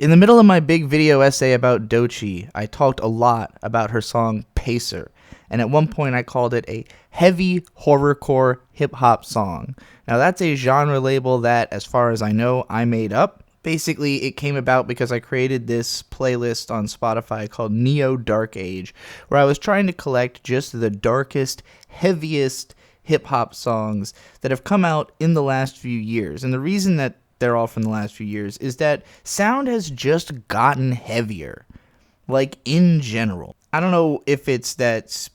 In the middle of my big video essay about Doechii, I talked a lot about her song Pacer, and at one point I called it a heavy horrorcore hip-hop song. Now that's a genre label that, as far as I know, I made up. Basically, it came about because I created this playlist on Spotify called Neo Dark Age, where I was trying to collect just the darkest, heaviest hip-hop songs that have come out in the last few years. And the reason that they're all from the last few years is that sound has just gotten heavier, like in general. I don't know if it's that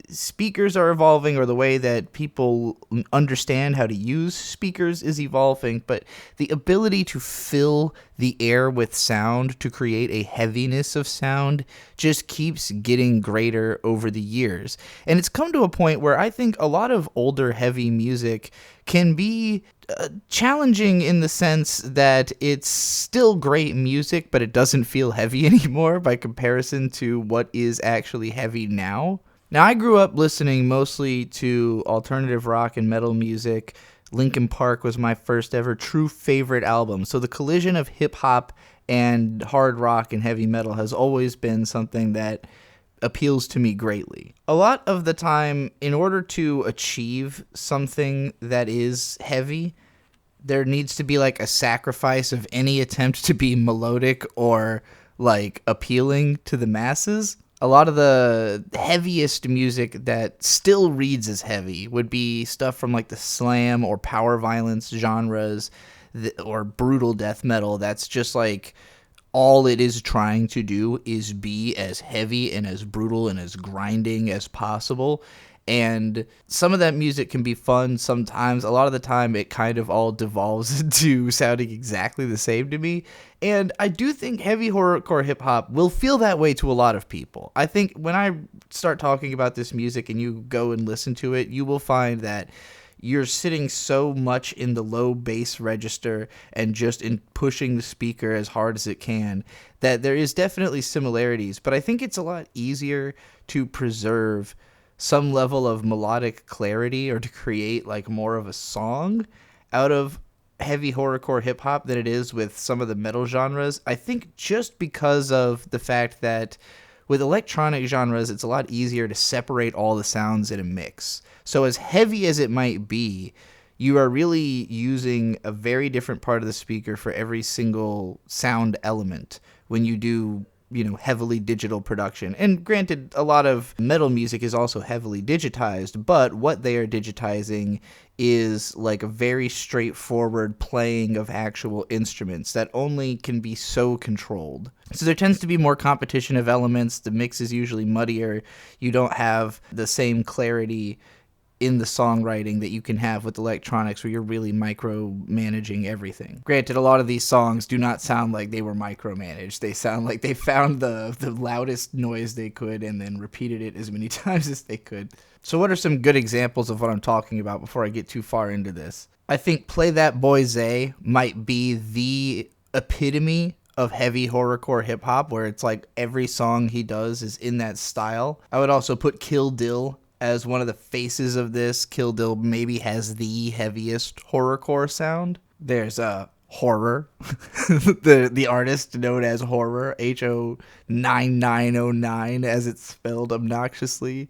speakers are evolving or the way that people understand how to use speakers is evolving, but the ability to fill the air with sound to create a heaviness of sound just keeps getting greater over the years. And it's come to a point where I think a lot of older heavy music can be challenging in the sense that it's still great music, but it doesn't feel heavy anymore by comparison to what is actually heavy now. Now, I grew up listening mostly to alternative rock and metal music. Linkin Park was my first ever true favorite album. So the collision of hip hop and hard rock and heavy metal has always been something that appeals to me greatly. A lot of the time, in order to achieve something that is heavy, there needs to be like a sacrifice of any attempt to be melodic or like appealing to the masses. A lot of the heaviest music that still reads as heavy would be stuff from like the slam or power violence genres or brutal death metal. That's just like all it is trying to do is be as heavy and as brutal and as grinding as possible. And some of that music can be fun sometimes. A lot of the time, it kind of all devolves into sounding exactly the same to me. And I do think heavy horrorcore hip-hop will feel that way to a lot of people. I think when I start talking about this music and you go and listen to it, you will find that you're sitting so much in the low bass register and just in pushing the speaker as hard as it can that there is definitely similarities. But I think it's a lot easier to preserve some level of melodic clarity or to create like more of a song out of heavy horrorcore hip hop than it is with some of the metal genres. I think just because of the fact that with electronic genres, it's a lot easier to separate all the sounds in a mix. So as heavy as it might be, you are really using a very different part of the speaker for every single sound element when you do, heavily digital production. And granted, a lot of metal music is also heavily digitized, but what they are digitizing is like a very straightforward playing of actual instruments that only can be so controlled. So there tends to be more competition of elements. The mix is usually muddier. You don't have the same clarity in the songwriting that you can have with electronics where you're really micromanaging everything. Granted, a lot of these songs do not sound like they were micromanaged. They sound like they found the loudest noise they could and then repeated it as many times as they could. So what are some good examples of what I'm talking about before I get too far into this? I think Play That Boy Zay might be the epitome of heavy horrorcore hip-hop, where it's like every song he does is in that style. I would also put Kill Dill as one of the faces of this. Kill Dill maybe has the heaviest horrorcore sound. There's Horror, the artist known as Horror, HO9909 as it's spelled obnoxiously.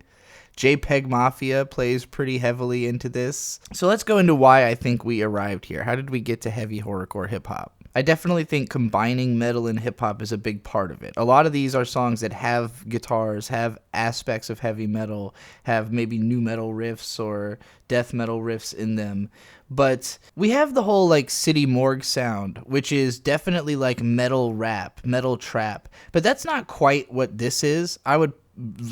JPEG Mafia plays pretty heavily into this. So let's go into why I think we arrived here. How did we get to heavy horrorcore hip-hop? I definitely think combining metal and hip-hop is a big part of it. A lot of these are songs that have guitars, have aspects of heavy metal, have maybe nu metal riffs or death metal riffs in them. But we have the whole like City Morgue sound, which is definitely like metal rap, metal trap. But that's not quite what this is. I would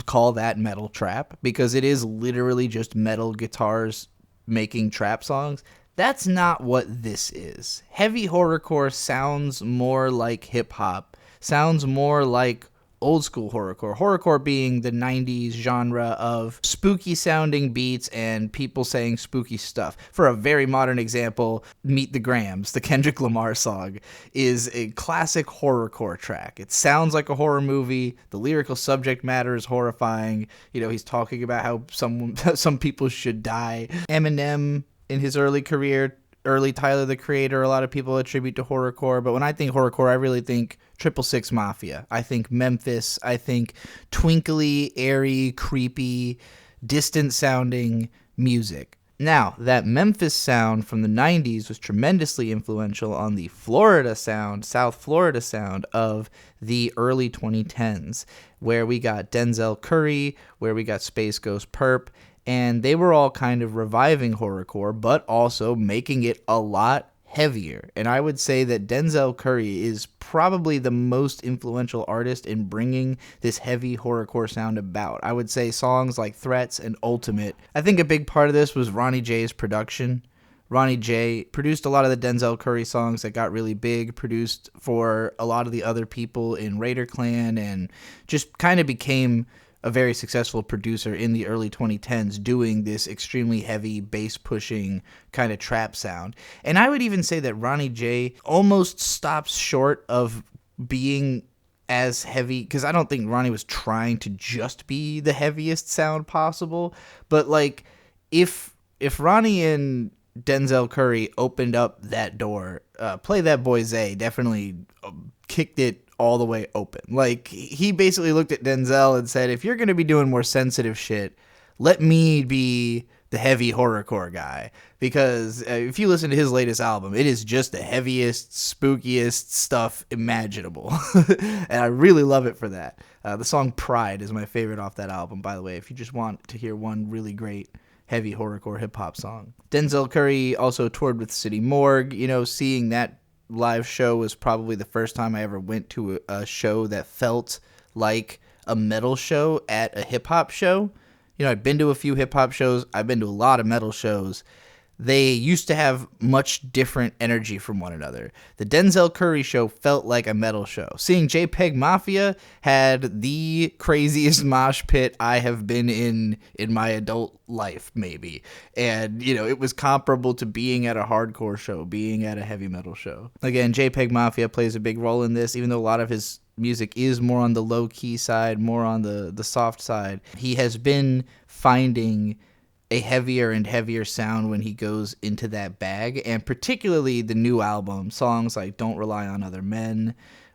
call that metal trap because it is literally just metal guitars making trap songs. That's not what this is. Heavy horrorcore sounds more like hip-hop, sounds more like old-school horrorcore. Horrorcore being the 90s genre of spooky-sounding beats and people saying spooky stuff. For a very modern example, Meet the Grams, the Kendrick Lamar song, is a classic horrorcore track. It sounds like a horror movie. The lyrical subject matter is horrifying. He's talking about how some people should die. Eminem in his early career early Tyler the Creator, a lot of people attribute to horrorcore, but when I think horrorcore, I really think 666 Mafia. I think Memphis. I think twinkly, airy, creepy, distant sounding music. Now, that Memphis sound from the 90s was tremendously influential on the Florida sound, South Florida sound of the early 2010s, where we got Denzel Curry, where we got Space Ghost Perp, and they were all kind of reviving horrorcore, but also making it a lot heavier. And I would say that Denzel Curry is probably the most influential artist in bringing this heavy horrorcore sound about. I would say songs like Threats and Ultimate. I think a big part of this was Ronnie J's production. Ronnie J produced a lot of the Denzel Curry songs that got really big, produced for a lot of the other people in Raider Clan, and just kind of became a very successful producer in the early 2010s doing this extremely heavy bass pushing kind of trap sound. And I would even say that Ronnie J almost stops short of being as heavy, because I don't think Ronnie was trying to just be the heaviest sound possible, but like if Ronnie and Denzel Curry opened up that door, Play That Boy Zay definitely kicked it all the way open. Like, he basically looked at Denzel and said, if you're going to be doing more sensitive shit, let me be the heavy horrorcore guy. Because if you listen to his latest album, it is just the heaviest, spookiest stuff imaginable. And I really love it for that. The song Pride is my favorite off that album, by the way, if you just want to hear one really great heavy horrorcore hip-hop song. Denzel Curry also toured with City Morgue. You know, seeing that live show was probably the first time I ever went to a show that felt like a metal show at a hip-hop show. You know, I've been to a few hip-hop shows. I've been to a lot of metal shows. They used to have much different energy from one another. The Denzel Curry show felt like a metal show. Seeing JPEG Mafia had the craziest mosh pit I have been in my adult life, maybe. And, you know, it was comparable to being at a hardcore show, being at a heavy metal show. Again, JPEG Mafia plays a big role in this, even though a lot of his music is more on the low-key side, more on the soft side. He has been finding a heavier and heavier sound when he goes into that bag, and particularly the new album, songs like Don't Rely on Other Men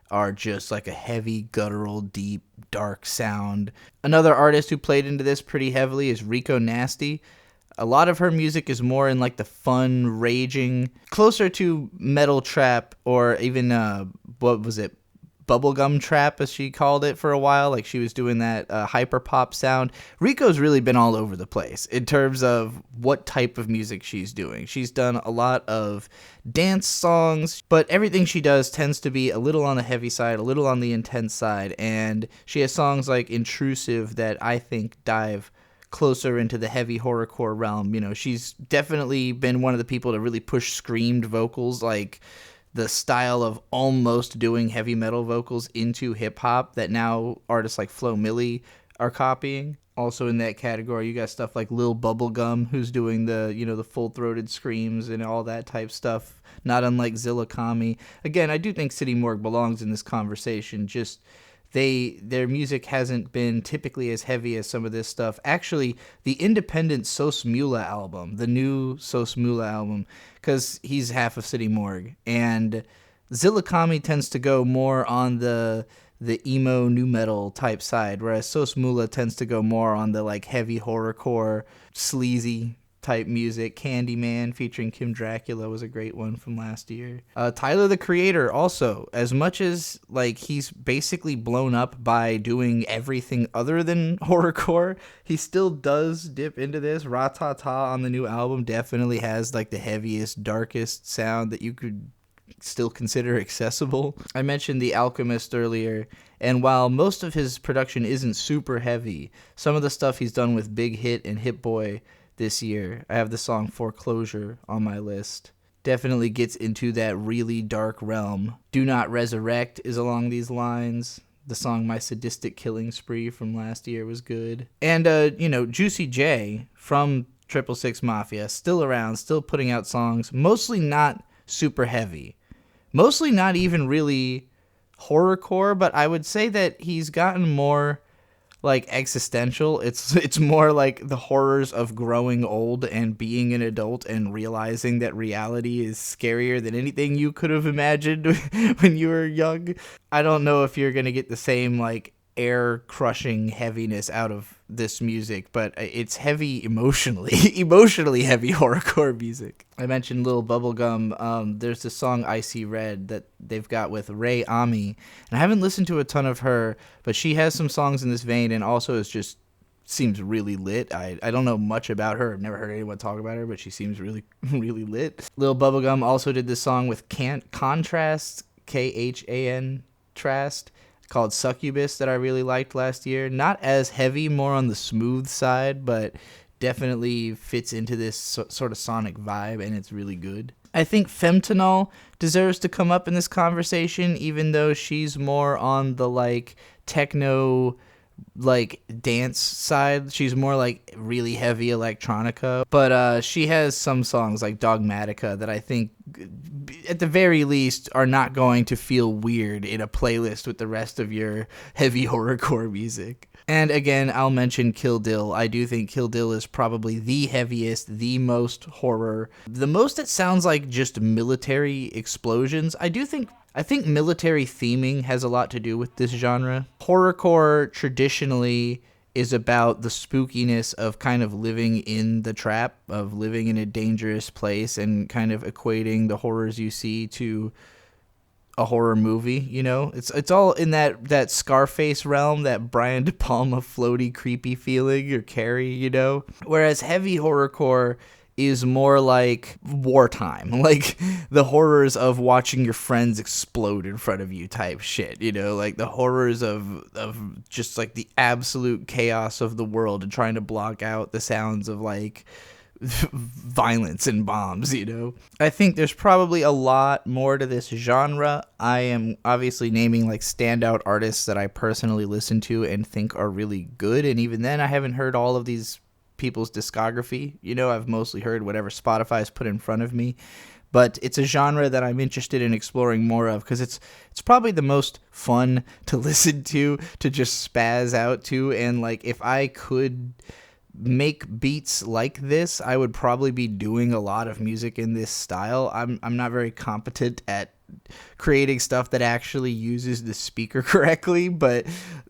are just like a heavy, guttural, deep, dark sound. Another artist who played into this pretty heavily is Rico Nasty. A lot of her music is more in like the fun, raging, closer to metal trap, or even what was it, bubblegum trap, as she called it for a while. Like, she was doing that hyper pop sound. Rico's really been all over the place in terms of what type of music she's doing. She's done a lot of dance songs, but everything she does tends to be a little on the heavy side, a little on the intense side, and she has songs like Intrusive that I think dive closer into the heavy horrorcore realm. You know, she's definitely been one of the people to really push screamed vocals, like the style of almost doing heavy metal vocals into hip-hop that now artists like Flo Milli are copying. Also in that category, you got stuff like Lil Bubblegum, who's doing the, you know, the full-throated screams and all that type stuff, not unlike Zilla Kami. Again, I do think City Morgue belongs in this conversation, just their music hasn't been typically as heavy as some of this stuff. Actually, the independent Sos Mula album, the new Sos Mula album, because he's half of City Morgue, and Zilla Kami tends to go more on the emo nu metal type side, whereas Sos Mula tends to go more on the like heavy horrorcore, sleazy type music. Candyman featuring Kim Dracula was a great one from last year. Tyler the Creator also, as much as like he's basically blown up by doing everything other than horrorcore, he still does dip into this. Ratata on the new album definitely has like the heaviest, darkest sound that you could still consider accessible. I mentioned The Alchemist earlier, and while most of his production isn't super heavy, some of the stuff he's done with Big Hit and Hit Boy this year, I have the song Foreclosure on my list, definitely gets into that really dark realm. Do Not Resurrect is along these lines. The song My Sadistic Killing Spree from last year was good. And, you know, Juicy J from 666 Mafia, still around, still putting out songs, mostly not super heavy. Mostly not even really horrorcore, but I would say that he's gotten more like existential. It's more like the horrors of growing old and being an adult and realizing that reality is scarier than anything you could have imagined when you were young. I don't know if you're gonna get the same like air crushing heaviness out of this music, but it's heavy emotionally, emotionally heavy horrorcore music. I mentioned Lil Bubblegum. There's this song Icy Red that they've got with Ray Ami, and I haven't listened to a ton of her, but she has some songs in this vein, and also is just seems really lit. I don't know much about her. I've never heard anyone talk about her, but she seems really really lit. Lil Bubblegum also did this song with Contrast, Khan Trast, called Succubus that I really liked last year. Not as heavy, more on the smooth side, but definitely fits into this sort of sonic vibe, and it's really good. I think Femtanol deserves to come up in this conversation, even though she's more on the like techno like dance side. She's more like really heavy electronica, but she has some songs like Dogmatica that I think at the very least are not going to feel weird in a playlist with the rest of your heavy horrorcore music. And again, I'll mention Kill Dill. I do think Kill Dill is probably the heaviest, the most horror, the most that sounds like just military explosions. I think military theming has a lot to do with this genre. Horrorcore traditionally is about the spookiness of kind of living in the trap, of living in a dangerous place, and kind of equating the horrors you see to a horror movie, you know? It's all in that Scarface realm, that Brian De Palma floaty, creepy feeling, or Carrie, you know? Whereas heavy horrorcore is more like wartime, like the horrors of watching your friends explode in front of you type shit, you know, like the horrors of just like the absolute chaos of the world and trying to block out the sounds of like violence and bombs, you know. I think there's probably a lot more to this genre. I am obviously naming like standout artists that I personally listen to and think are really good, and even then I haven't heard all of these people's discography. You know, I've mostly heard whatever Spotify's put in front of me, but it's a genre that I'm interested in exploring more of because it's probably the most fun to listen to just spaz out to. And like if I could make beats like this, I would probably be doing a lot of music in this style. I'm not very competent at creating stuff that actually uses the speaker correctly, but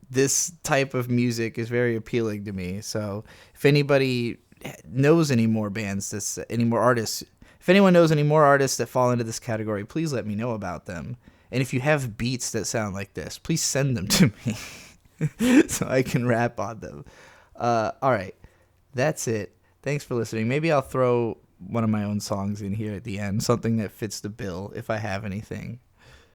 this type of music is very appealing to me. So if anybody knows any more bands, any more artists, if anyone knows any more artists that fall into this category, please let me know about them. And if you have beats that sound like this, please send them to me so I can rap on them. All right, that's it. Thanks for listening. Maybe I'll throw one of my own songs in here at the end, something that fits the bill if I have anything.